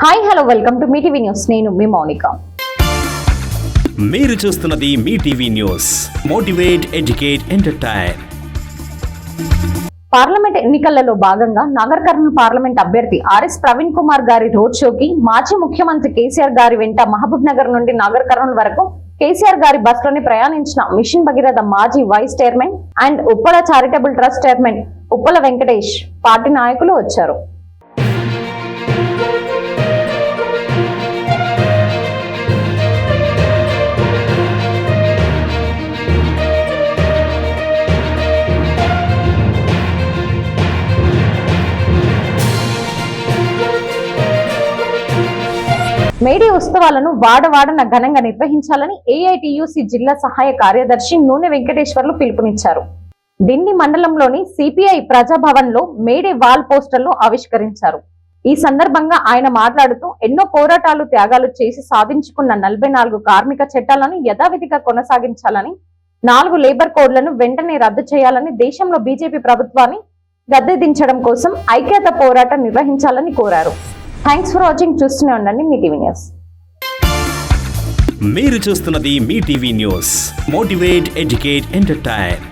Hi hello welcome to Mee TV news. నేను మీ మౌనిక. మీరు చూస్తున్నది Mee TV news. Motivate, educate, entertain. Parliament ఎన్నికలలో భాగంగా నగర్ కర్నూలు పార్లమెంట్ అభ్యర్థి ఆర్ఎస్ ప్రవీణ్ కుమార్ గారి రోడ్ షోకి మాజీ ముఖ్యమంత్రి కేసీఆర్ గారి వెంట మహబూబ్ నగర్ నుండి నగర్ కర్నూలు వరకు కేసీఆర్ గారి బస్సులోనే ప్రయాణించిన మిషన్ భగీరథ మాజీ vice chairman and Uppala charitable trust chairman Uppala Venkatesh party నాయకులు వచ్చారు. మేడే ఉత్సవాలను వాడవాడన ఘనంగా నిర్వహించాలని ఏఐటియుసి జిల్లా సహాయ కార్యదర్శి నూనె వెంకటేశ్వర్లు పిలుపునిచ్చారు. దిండి మండలంలోని సిపిఐ ప్రజాభవన్ లో మేడే వాల్ పోస్టర్లు ఆవిష్కరించారు. ఈ సందర్భంగా ఆయన మాట్లాడుతూ ఎన్నో పోరాటాలు త్యాగాలు చేసి సాధించుకున్న 44 కార్మిక చట్టాలను యథావిధిగా కొనసాగించాలని, 4 లేబర్ కోడ్లను వెంటనే రద్దు చేయాలని, దేశంలో బీజేపీ ప్రభుత్వాన్ని గద్దెదించడం కోసం ఐక్యత పోరాటం నిర్వహించాలని కోరారు. Thanks for watching. చూస్తూనే ఉండండి మీ టీవీ న్యూస్. మీరు చూస్తున్నది Mee TV news. Motivate, educate, entertain.